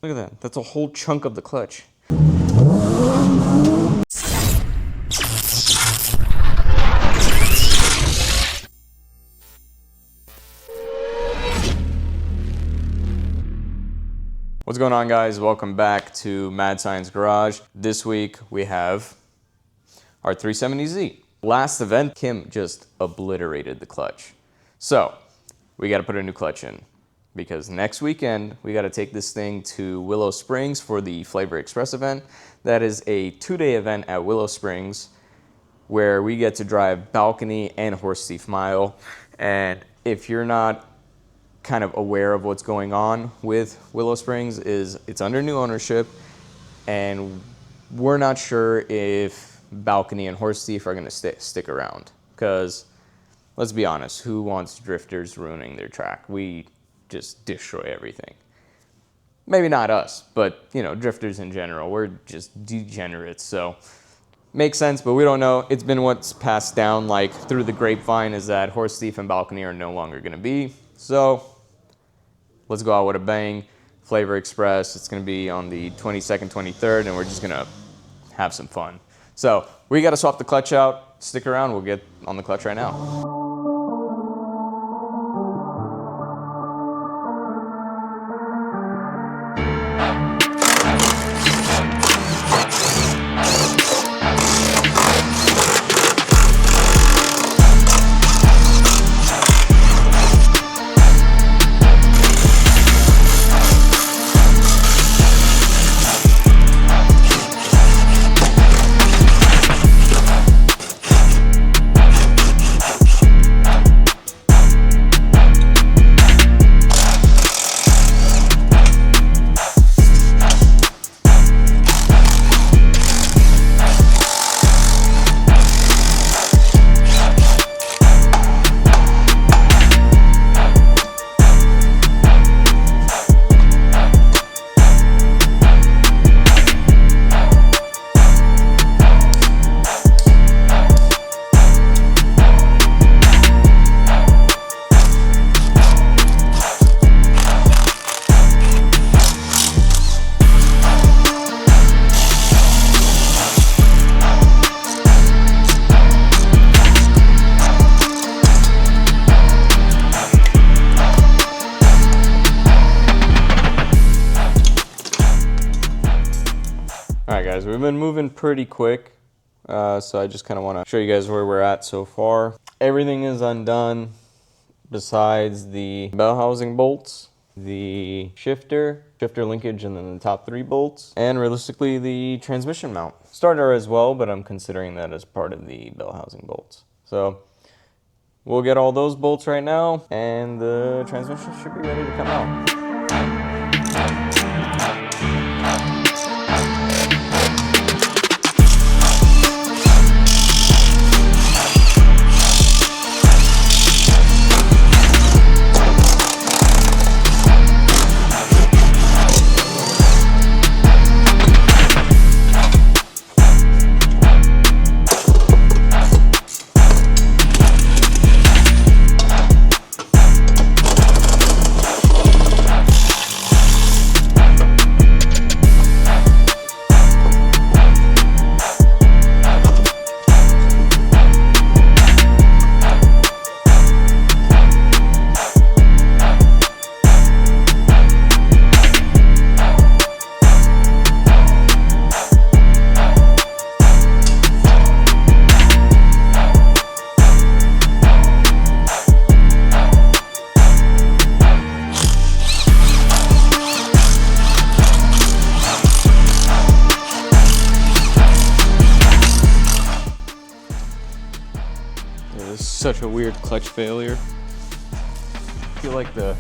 Look at that. That's a whole chunk of the clutch. What's going on, guys? Welcome back to Mad Science Garage. This week we have our 370Z. Last event, Kim just obliterated the clutch. So we got to put a new clutch in because next weekend we got to take this thing to Willow Springs for the Flavor Express event. That is a 2-day event at Willow Springs where we get to drive balcony and horse thief mile. And if you're not kind of aware of what's going on with Willow Springs, is it's under new ownership, and we're not sure if balcony and horse thief are going to stick around, because let's be honest, who wants drifters ruining their track? We just destroy everything. Maybe not us, but you know, drifters in general, we're just degenerates. So makes sense, but we don't know. It's been what's passed down like through the grapevine, is that horse thief and balcony are no longer going to be. So let's go out with a bang. Flavor Express, it's going to be on the 22nd, 23rd, and we're just going to have some fun. So we got to swap the clutch out. Stick around. We'll get on the clutch right now. All right, guys, we've been moving pretty quick, so I just kind of want to show you guys where we're at so far. Everything is undone besides the bell housing bolts, the shifter linkage, and then the top 3 bolts, and realistically the transmission mount. Starter as well, but I'm considering that as part of the bell housing bolts. So we'll get all those bolts right now, and the transmission should be ready to come out. Such a weird clutch failure. I feel like the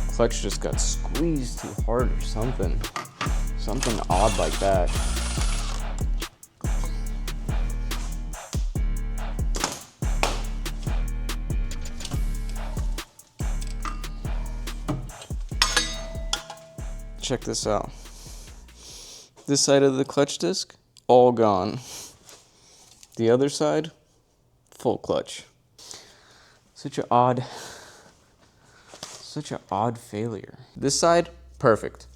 clutch just got squeezed too hard or something. Something odd like that. Check this out. This side of the clutch disc, all gone. The other side, full clutch. Such an odd failure. This side, perfect.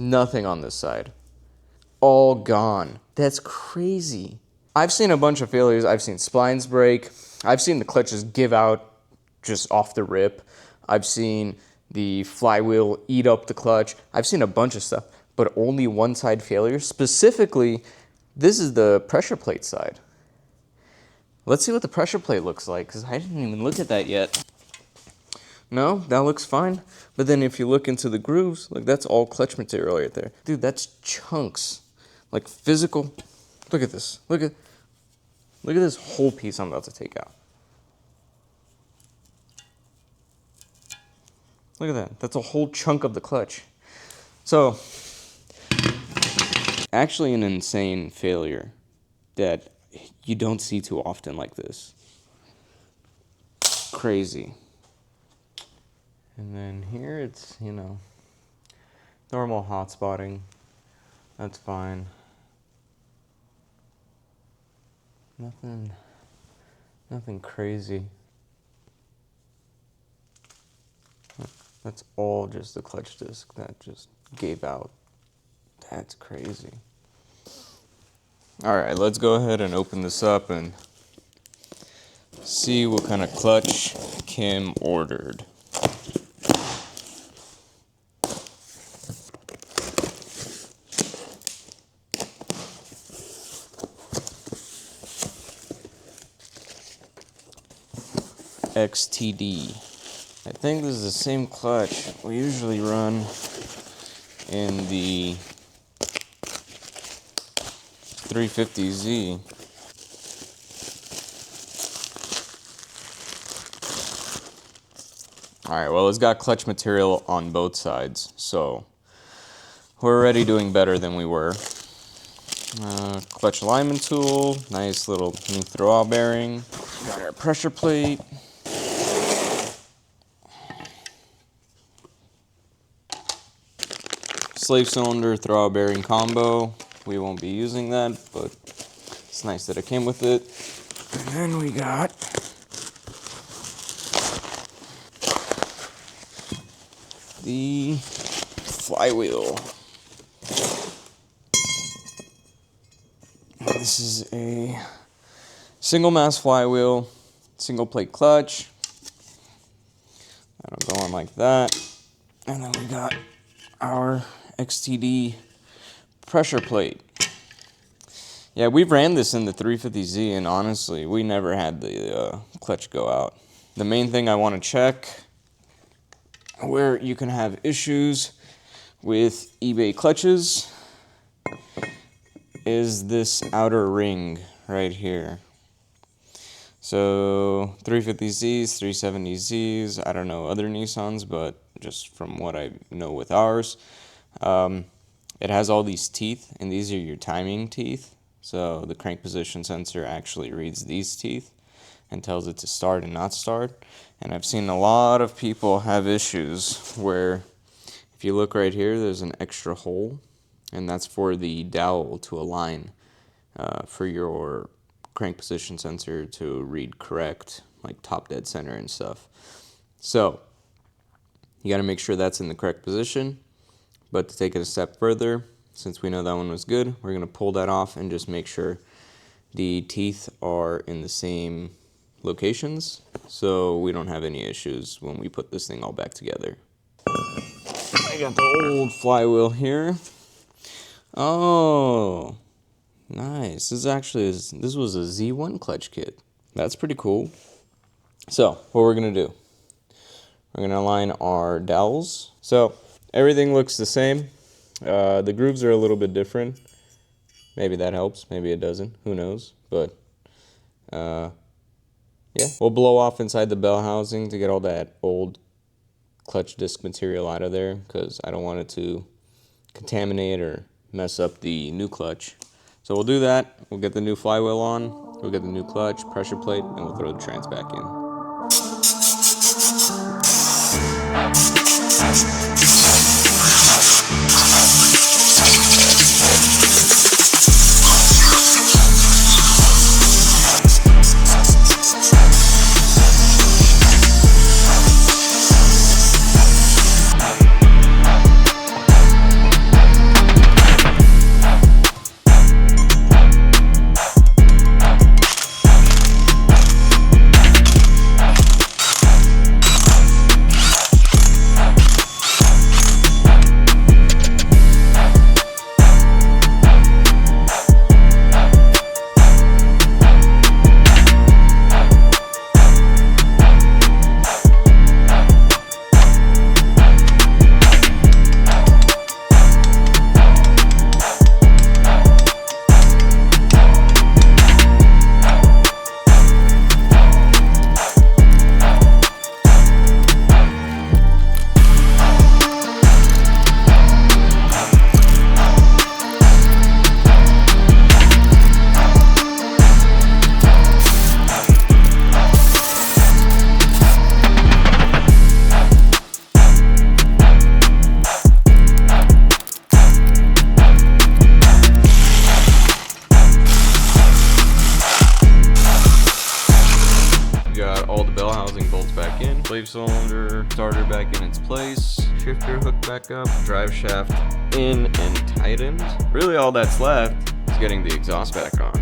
Nothing on this side. All gone. That's crazy. I've seen a bunch of failures. I've seen splines break. I've seen the clutches give out just off the rip. I've seen the flywheel eat up the clutch. I've seen a bunch of stuff, but only one side failure. Specifically, this is the pressure plate side. Let's see what the pressure plate looks like, because I didn't even look at that yet. No, that looks fine. But then if you look into the grooves, like that's all clutch material right there. Dude, that's chunks. Like physical. Look at this. Look at this whole piece I'm about to take out. Look at that. That's a whole chunk of the clutch. So, actually an insane failure that you don't see too often like this. Crazy. And then here it's, you know, normal hot spotting. That's fine. Nothing crazy. That's all just the clutch disc that just gave out. That's crazy. All right, let's go ahead and open this up and see what kind of clutch Kim ordered. XTD. I think this is the same clutch we usually run in the 350Z. Alright, well, it's got clutch material on both sides, so we're already doing better than we were. Clutch alignment tool, nice little new throw bearing. Got our pressure plate. Slave cylinder throw bearing combo. We won't be using that, but it's nice that it came with it. And then we got the flywheel. This is a single mass flywheel, single plate clutch. That'll go on like that. And then we got our XTD pressure plate. Yeah, we ran this in the 350Z, and honestly, we never had the clutch go out. The main thing I want to check where you can have issues with eBay clutches is this outer ring right here. So 350Zs, 370Zs, I don't know other Nissans, but just from what I know with ours, it has all these teeth, and these are your timing teeth. So the crank position sensor actually reads these teeth and tells it to start and not start. And I've seen a lot of people have issues where, if you look right here, there's an extra hole, and that's for the dowel to align for your crank position sensor to read correct, like top dead center and stuff. So you got to make sure that's in the correct position. But to take it a step further, since we know that one was good, we're going to pull that off and just make sure the teeth are in the same locations so we don't have any issues when we put this thing all back together. I got the old flywheel here. Oh, nice. This was a Z1 clutch kit. That's pretty cool. So what we're going to do, we're going to align our dowels. So everything looks the same. The grooves are a little bit different. Maybe that helps, maybe it doesn't, who knows. But yeah, we'll blow off inside the bell housing to get all that old clutch disc material out of there, because I don't want it to contaminate or mess up the new clutch. So we'll do that. We'll get the new flywheel on, we'll get the new clutch, pressure plate, and we'll throw the trans back in. back in its place, shifter hooked back up, drive shaft in and tightened. Really all that's left is getting the exhaust back on.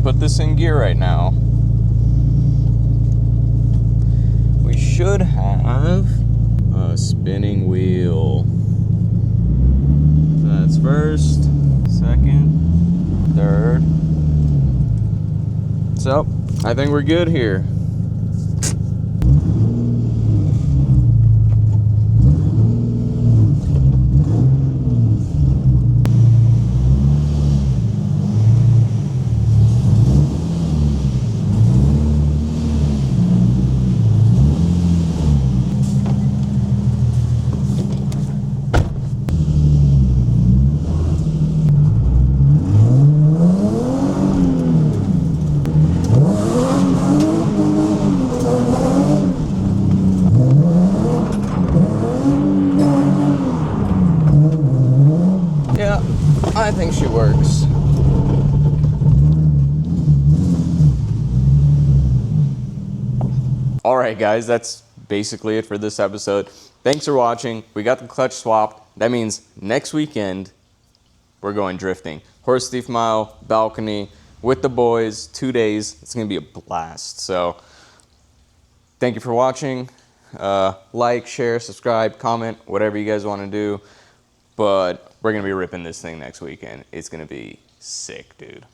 Put this in gear right now, we should have a spinning wheel. So that's first, second, third. So I think we're good here. Yeah, I think she works. All right, guys, that's basically it for this episode. Thanks for watching. We got the clutch swapped. That means next weekend, we're going drifting. Horse Thief Mile, balcony, with the boys, 2 days. It's gonna be a blast. So thank you for watching. Like, share, subscribe, comment, whatever you guys wanna do. But we're gonna be ripping this thing next weekend. It's gonna be sick, dude.